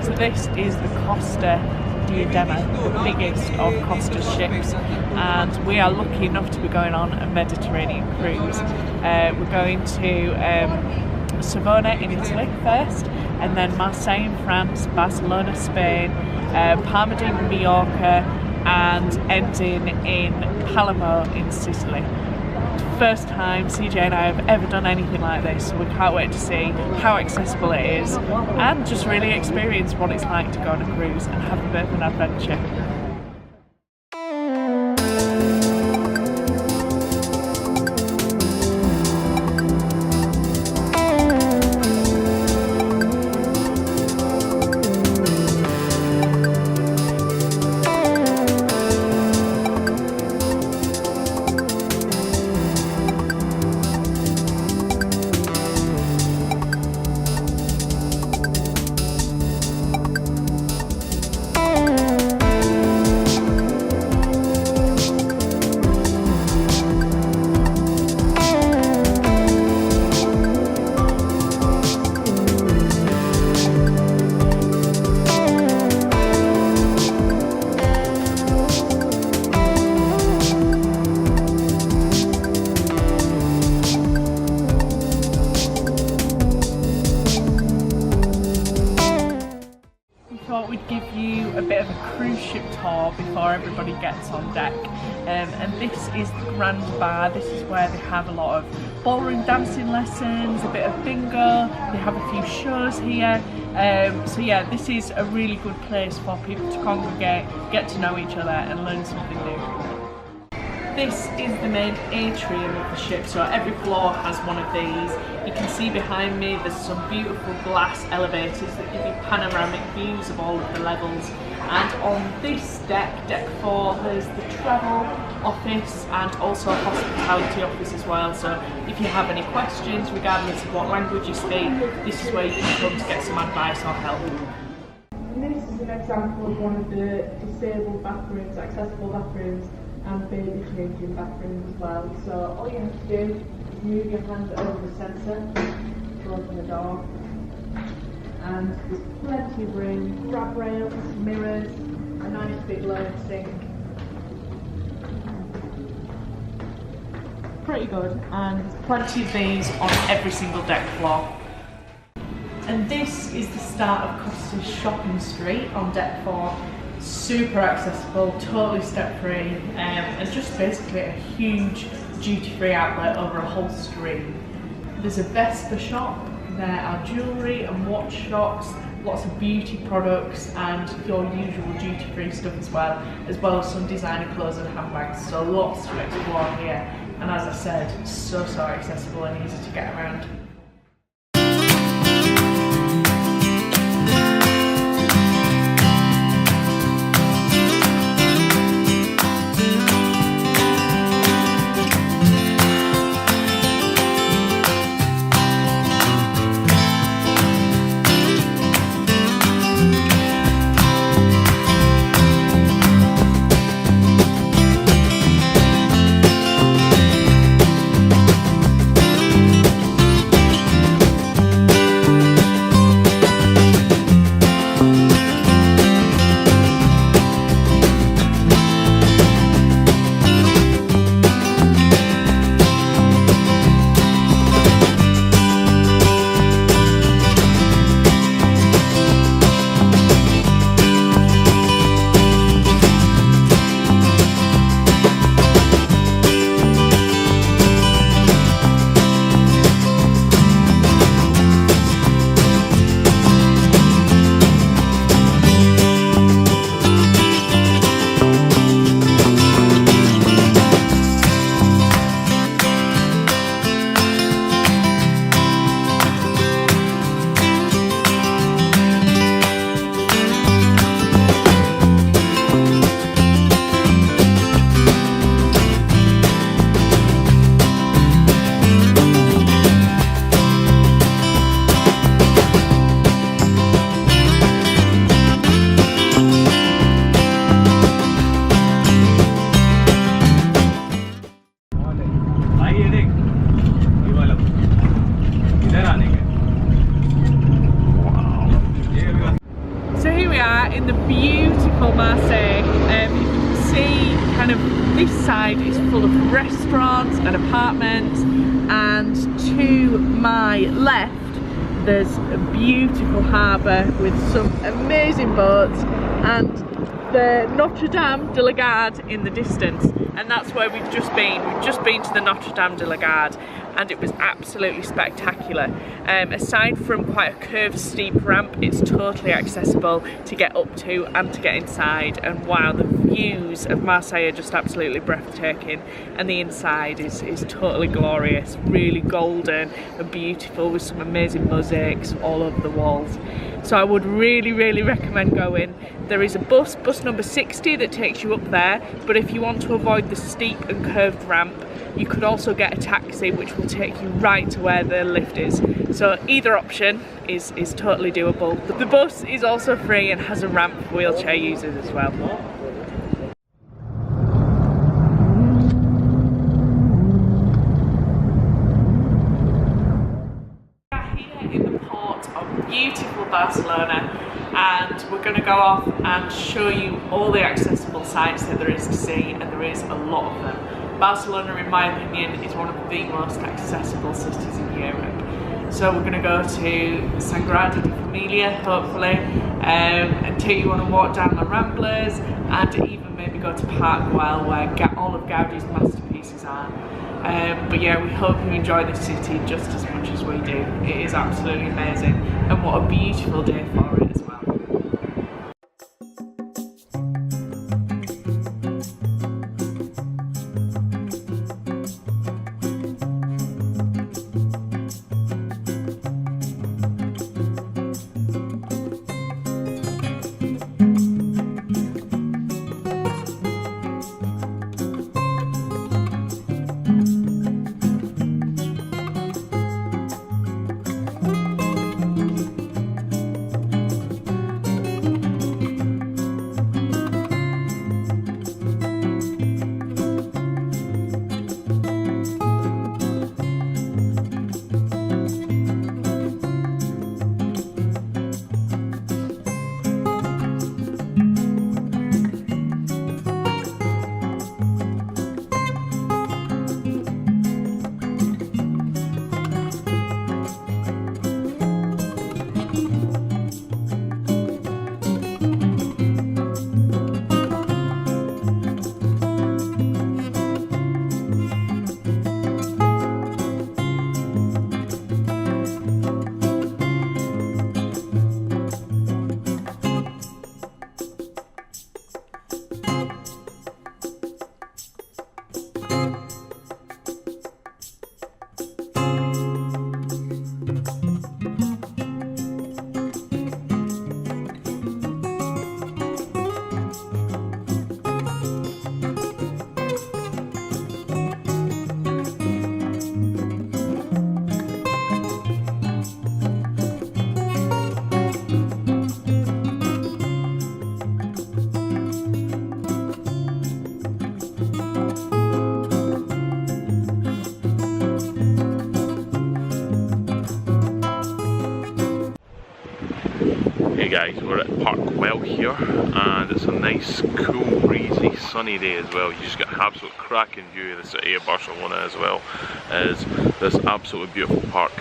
So this is the Costa Diadema, the biggest of Costa's ships, and we are lucky enough to be going on a Mediterranean cruise. We're going to Savona in Italy first, and then Marseille in France, Barcelona, Spain, Palma de Mallorca, and ending in Palermo in Sicily. First time CJ and I have ever done anything like this, so we can't wait to see how accessible it is and just really experience what it's like to go on a cruise and have a bit of an adventure. We'd give you a bit of a cruise ship tour before everybody gets on deck, and this is the Grand Bar. This is where they have a lot of ballroom dancing lessons, a bit of bingo, they have a few shows here, so yeah, this is a really good place for people to congregate, get to know each other and learn something new. This is the main atrium of the ship, so every floor has one of these. You can see behind me there's some beautiful glass elevators that give you panoramic views of all of the levels. And on this deck, deck 4, there's the travel office and also a hospitality office as well. So if you have any questions, regardless of what language you speak, this is where you can come to get some advice or help. This is an example of one of the disabled bathrooms, accessible bathrooms, and baby changing bathroom as well. So all you have to do is move your hand over the sensor to open the door, and there's plenty of room, grab rails, mirrors, a nice big load sink. Pretty good, and there's plenty of these on every single deck floor. And this is the start of Costa's shopping street on deck 4. Super accessible, totally step free, and just basically a huge duty-free outlet over a whole street. There's a Vespa shop, there are jewellery and watch shops, lots of beauty products and your usual duty-free stuff as well as some designer clothes and handbags, so lots to explore here, and as I said, so accessible and easy to get around. in the beautiful Marseille. You can see kind of this side is full of restaurants and apartments, and to my left there's a beautiful harbour with some amazing boats and the Notre de la Garde in the distance, and that's where we've just been. We've just been to the Notre de la Garde and it was absolutely spectacular. Aside from quite a curved steep ramp, it's totally accessible to get up to and to get inside, and wow, the views of Marseille are just absolutely breathtaking, and the inside is totally glorious, really golden and beautiful with some amazing mosaics all over the walls. So I would really recommend going. There is a bus number 60 that takes you up there, but if you want to avoid the steep and curved ramp, you could also get a taxi which will take you right to where the lift is. So either option is totally doable. The bus is also free and has a ramp for wheelchair users as well. Beautiful Barcelona, and we're going to go off and show you all the accessible sites that there is to see, and there is a lot of them. Barcelona, in my opinion, is one of the most accessible cities in Europe. So we're going to go to Sangrada Familia, hopefully, and take you on a walk down the Ramblas, and even maybe go to Parc Guell where all of Gaudi's masterpieces are. But yeah, we hope you enjoy this city just as much as we do. It is absolutely amazing, and what a beautiful day for it as well. Hey guys, we're at Parc Guell here, and it's a nice, cool, breezy, sunny day as well. You just get an absolute cracking view of the city of Barcelona, as well as this absolutely beautiful park.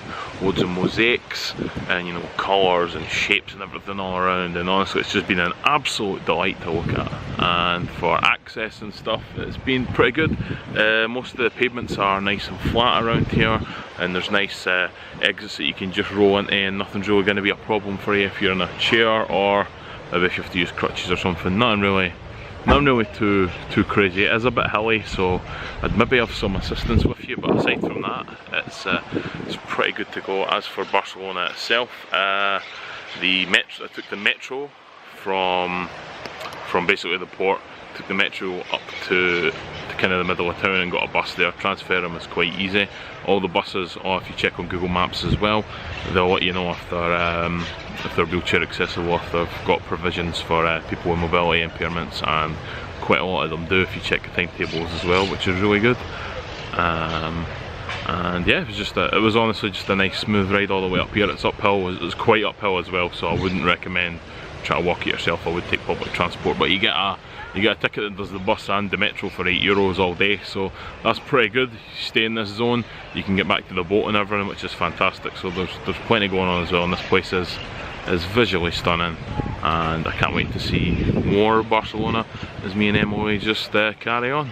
Loads of mosaics and, you know, colours and shapes and everything all around, and honestly it's just been an absolute delight to look at. And for access and stuff, it's been pretty good. Most of the pavements are nice and flat around here, and there's nice exits that you can just roll into, and nothing's really going to be a problem for you if you're in a chair, or maybe if you have to use crutches or something. Nothing really too crazy. It is a bit hilly, so I'd maybe have some assistance with you, but aside from that, it's pretty good to go. As for Barcelona itself, I took the metro from basically the port, took the metro up to kind of the middle of town and got a bus there. Transfer them is quite easy. All the buses, or if you check on Google Maps as well, they'll let you know if they're wheelchair accessible, if they've got provisions for people with mobility impairments, and quite a lot of them do if you check the timetables as well, which is really good. And yeah, it was honestly just a nice smooth ride all the way up here. It's uphill, it's quite uphill as well, so I wouldn't recommend try to walk it yourself, I would take public transport. But you get a ticket that does the bus and the metro for €8 all day, so that's pretty good. You stay in this zone, you can get back to the boat and everything, which is fantastic. So there's plenty going on as well, and this place is visually stunning, and I can't wait to see more Barcelona as me and Emily just carry on.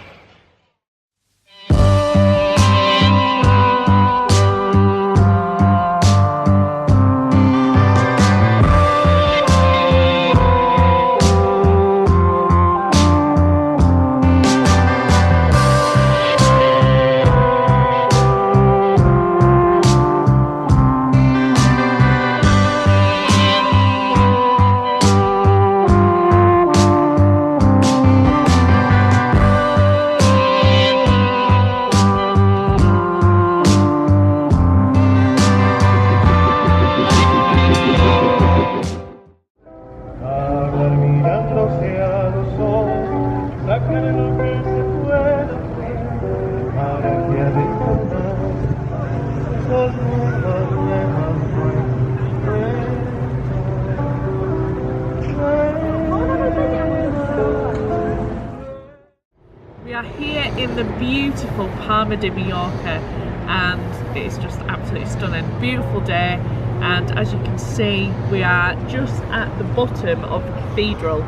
We are here in the beautiful Palma de Mallorca, and it's just absolutely stunning. Beautiful day, and as you can see, we are just at the bottom of the cathedral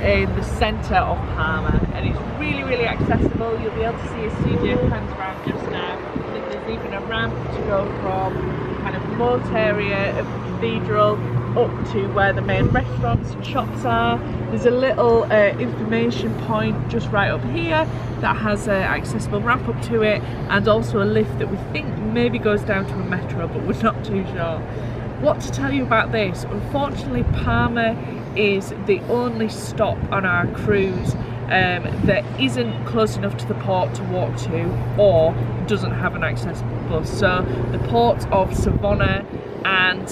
in the centre of Palma, and it's really accessible. You'll be able to see a studio hands around just now. I think there's even a ramp to go from kind of moat area of the cathedral up to where the main restaurants and shops are. There's a little information point just right up here that has an accessible ramp up to it, and also a lift that we think maybe goes down to a metro, but we're not too sure. What to tell you about this? Unfortunately, Palma is the only stop on our cruise that isn't close enough to the port to walk to, or doesn't have an accessible bus. So the ports of Savona and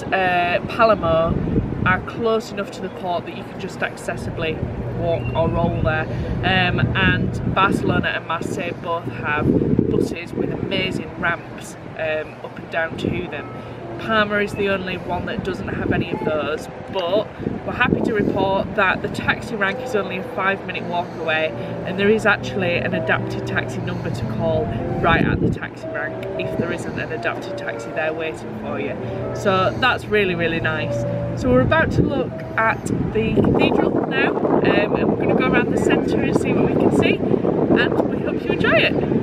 Palermo are close enough to the port that you can just accessibly walk or roll there, and Barcelona and Marseille both have buses with amazing ramps up and down to them. Palma is the only one that doesn't have any of those, but we're happy to report that the taxi rank is only a 5-minute walk away, and there is actually an adapted taxi number to call right at the taxi rank if there isn't an adapted taxi there waiting for you. So that's really nice. So we're about to look at the cathedral now, and we're going to go around the centre and see what we can see, and we hope you enjoy it.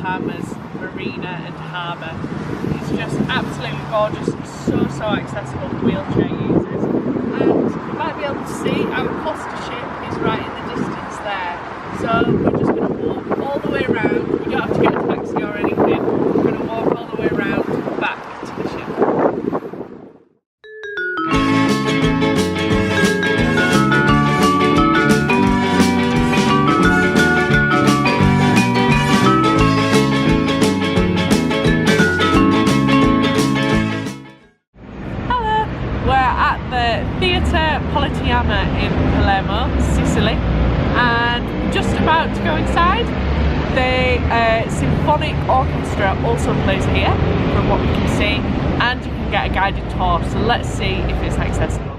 Palma's marina and harbour. It's just absolutely gorgeous, so accessible for wheelchair users. And you might be able to see our Costa ship is right in the distance there. So we're just going to walk all the way around. We don't have to get a taxi or anything. We're going to walk all the way around back to the ship. Teatro Politeama in Palermo, Sicily, and just about to go inside. The symphonic orchestra also plays here, from what we can see, and you can get a guided tour, so let's see if it's accessible.